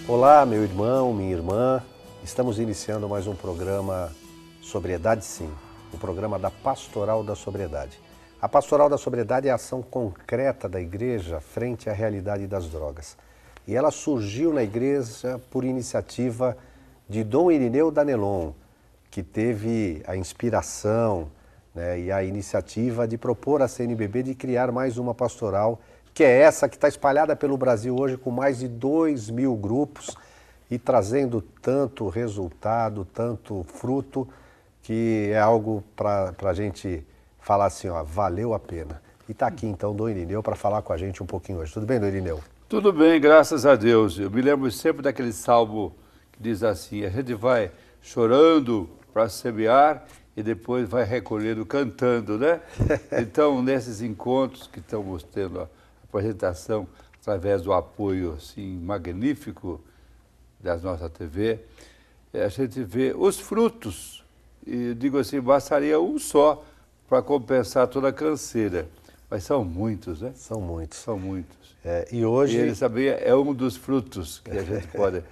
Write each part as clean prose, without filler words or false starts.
Olá, meu irmão, minha irmã. Estamos iniciando mais um programa Sobriedade Sim, o programa da Pastoral da Sobriedade. A Pastoral da Sobriedade é a ação concreta da igreja frente à realidade das drogas. E ela surgiu na igreja por iniciativa de Dom Irineu Danelon, que teve a inspiração, e a iniciativa de propor à CNBB de criar mais uma pastoral, que é essa que está espalhada pelo Brasil hoje com mais de 2.000 grupos e trazendo tanto resultado, tanto fruto, que é algo para a gente falar assim, ó, valeu a pena. E está aqui então Dom Irineu para falar com a gente um pouquinho hoje. Tudo bem, Dom Irineu? Tudo bem, graças a Deus. Eu me lembro sempre daquele salmo que diz assim, a gente vai chorando para semear e depois vai recolhendo cantando, né? Então, nesses encontros que estamos tendo a apresentação através do apoio assim, magnífico da nossa TV, a gente vê os frutos. E digo assim, bastaria um só para compensar toda a canseira. Mas são muitos, né? São muitos. São muitos. E hoje... E ele sabia, é um dos frutos que a gente pode...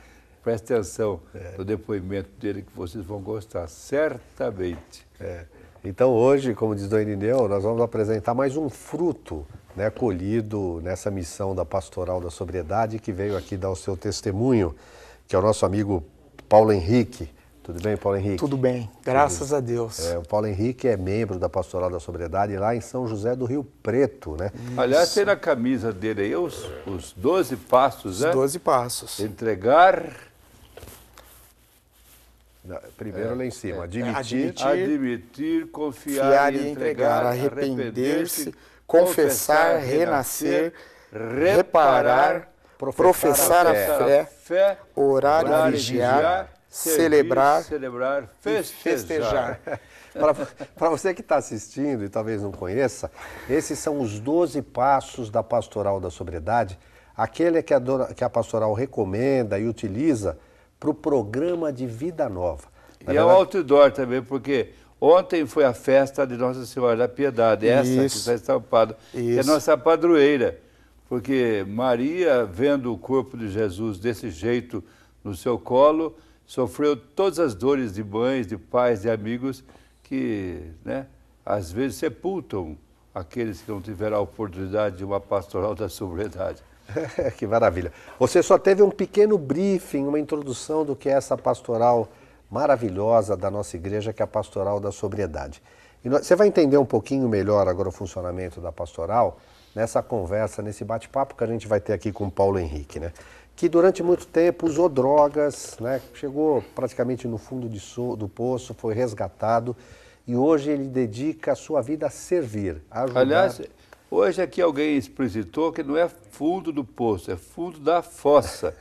Preste atenção no depoimento dele que vocês vão gostar, certamente. Então hoje, como diz Dom Irineu, nós vamos apresentar mais um fruto, colhido nessa missão da Pastoral da Sobriedade, que veio aqui dar o seu testemunho, que é o nosso amigo Paulo Henrique. Tudo bem, Paulo Henrique? Tudo bem, graças a Deus. O Paulo Henrique é membro da Pastoral da Sobriedade lá em São José do Rio Preto, né? Aliás, tem na camisa dele aí os 12 passos, né? Os 12 passos. Entregar... Primeiro lá em cima, admitir, confiar e entregar, arrepender-se, confessar, renascer, reparar, professar a fé, orar e vigiar, celebrar, festejar. Para você que está assistindo e talvez não conheça, esses são os 12 passos da Pastoral da Sobriedade, aquele que a Pastoral recomenda e utiliza para o programa de vida nova. E é o outdoor também, porque ontem foi a festa de Nossa Senhora da Piedade, essa que está estampada, que é a nossa padroeira, porque Maria, vendo o corpo de Jesus desse jeito no seu colo, sofreu todas as dores de mães, de pais, de amigos que, às vezes sepultam aqueles que não tiveram a oportunidade de uma pastoral da sobriedade. Que maravilha. Você só teve um pequeno briefing, uma introdução do que é essa pastoral maravilhosa da nossa igreja, que é a Pastoral da Sobriedade. E você vai entender um pouquinho melhor agora o funcionamento da pastoral nessa conversa, nesse bate-papo que a gente vai ter aqui com o Paulo Henrique, que durante muito tempo usou drogas, chegou praticamente no fundo do poço, foi resgatado e hoje ele dedica a sua vida a servir, a ajudar. Aliás, hoje aqui alguém explicitou que não é fundo do poço, é fundo da fossa.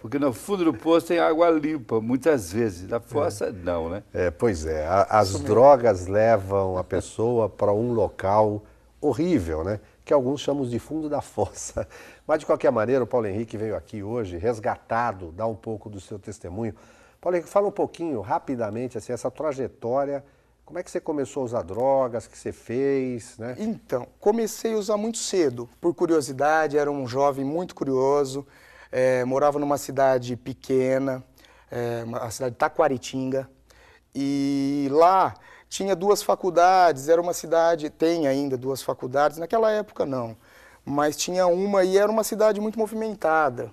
Porque no fundo do poço tem água limpa, muitas vezes. Na fossa, não, né? Pois é. As drogas levam a pessoa para um local horrível, que alguns chamam de fundo da fossa. Mas, de qualquer maneira, o Paulo Henrique veio aqui hoje, resgatado, dar um pouco do seu testemunho. Paulo Henrique, fala um pouquinho, rapidamente, assim, essa trajetória. Como é que você começou a usar drogas, que você fez, Então, comecei a usar muito cedo, por curiosidade, era um jovem muito curioso, morava numa cidade pequena, a cidade de Taquaritinga, e lá tinha 2 faculdades, era uma cidade, tem ainda 2 faculdades, naquela época não, mas tinha uma e era uma cidade muito movimentada,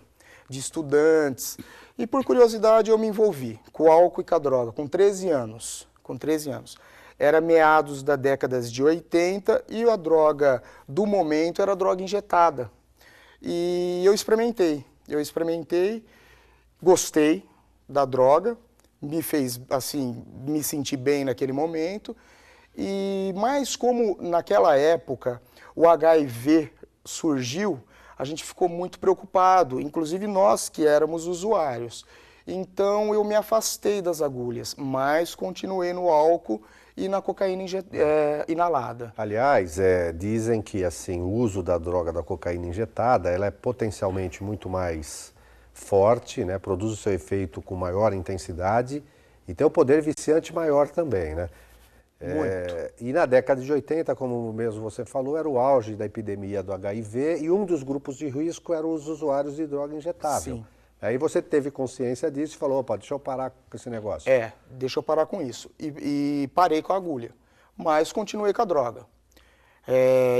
de estudantes, e por curiosidade eu me envolvi com álcool e com a droga, com 13 anos. Era meados da década de 80 e a droga do momento era a droga injetada. E eu experimentei, gostei da droga, me fez assim, me senti bem naquele momento. Mas como naquela época o HIV surgiu, a gente ficou muito preocupado, inclusive nós que éramos usuários. Então eu me afastei das agulhas, mas continuei no álcool e na cocaína inalada. Aliás, dizem que assim, o uso da droga da cocaína injetada, ela é potencialmente muito mais forte, produz o seu efeito com maior intensidade e tem um poder viciante maior também, E na década de 80, como mesmo você falou, era o auge da epidemia do HIV e um dos grupos de risco eram os usuários de droga injetável. Sim. Aí você teve consciência disso e falou, opa, deixa eu parar com esse negócio. Deixa eu parar com isso. E parei com a agulha, mas continuei com a droga.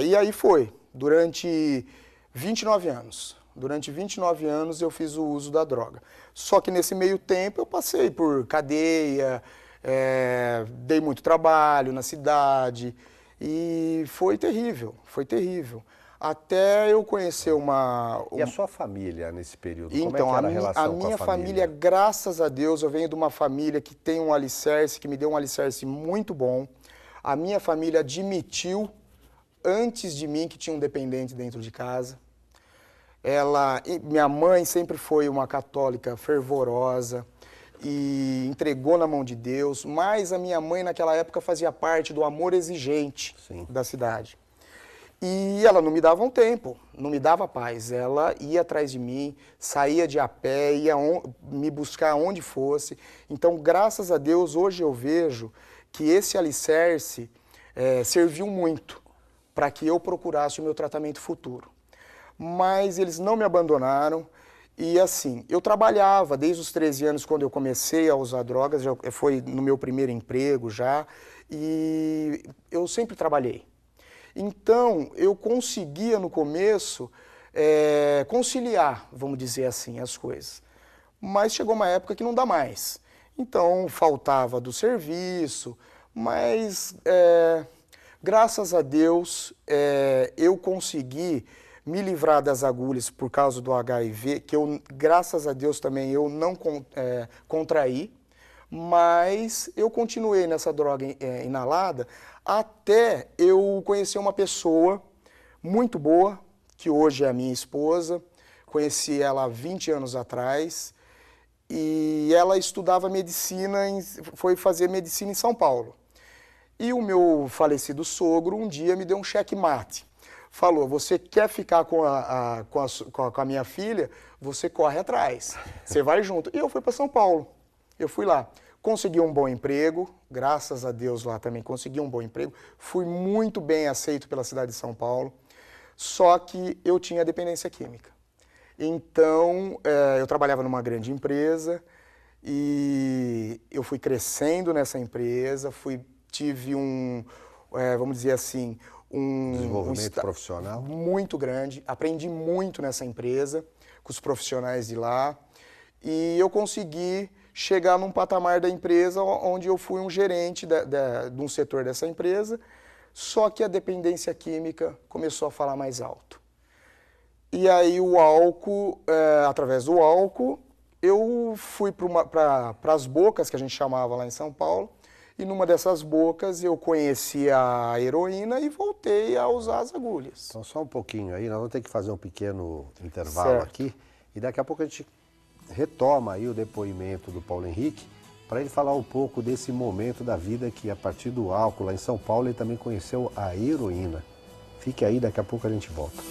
E aí foi, durante 29 anos. Durante 29 anos eu fiz o uso da droga. Só que nesse meio tempo eu passei por cadeia, dei muito trabalho na cidade e foi terrível, foi terrível. Até eu conhecer uma... E a sua família nesse período? Então, como é que era a relação com a minha família? graças a Deus, eu venho de uma família que tem um alicerce, que me deu um alicerce muito bom. A minha família admitiu, antes de mim, que tinha um dependente dentro de casa. Minha mãe sempre foi uma católica fervorosa e entregou na mão de Deus, mas a minha mãe naquela época fazia parte do amor exigente da cidade. E ela não me dava um tempo, não me dava paz. Ela ia atrás de mim, saía de a pé, ia me buscar onde fosse. Então, graças a Deus, hoje eu vejo que esse alicerce serviu muito para que eu procurasse o meu tratamento futuro. Mas eles não me abandonaram e assim, eu trabalhava desde os 13 anos quando eu comecei a usar drogas, foi no meu primeiro emprego já, e eu sempre trabalhei. Então, eu conseguia no começo conciliar, vamos dizer assim, as coisas. Mas chegou uma época que não dá mais. Então, faltava do serviço, mas graças a Deus eu consegui me livrar das agulhas por causa do HIV, que graças a Deus também eu não contraí, mas eu continuei nessa droga inalada até eu conhecer uma pessoa muito boa, que hoje é a minha esposa. Conheci ela há 20 anos atrás e ela estudava medicina, foi fazer medicina em São Paulo. E o meu falecido sogro um dia me deu um checkmate. Falou, você quer ficar com a minha filha? Você corre atrás, você vai junto. E eu fui para São Paulo, eu fui lá. Consegui um bom emprego, graças a Deus lá também consegui um bom emprego. Fui muito bem aceito pela cidade de São Paulo, só que eu tinha dependência química. Então, eu trabalhava numa grande empresa e eu fui crescendo nessa empresa, tive vamos dizer assim, desenvolvimento profissional muito grande. Aprendi muito nessa empresa, com os profissionais de lá, e eu consegui chegar num patamar da empresa onde eu fui um gerente de um setor dessa empresa, só que a dependência química começou a falar mais alto. E aí o álcool, através do álcool, eu fui para as bocas, que a gente chamava lá em São Paulo, e numa dessas bocas eu conheci a heroína e voltei a usar as agulhas. Então só um pouquinho aí, nós vamos ter que fazer um pequeno intervalo aqui, e daqui a pouco a gente retoma aí o depoimento do Paulo Henrique, para ele falar um pouco desse momento da vida que a partir do álcool lá em São Paulo ele também conheceu a heroína. Fique aí, daqui a pouco a gente volta.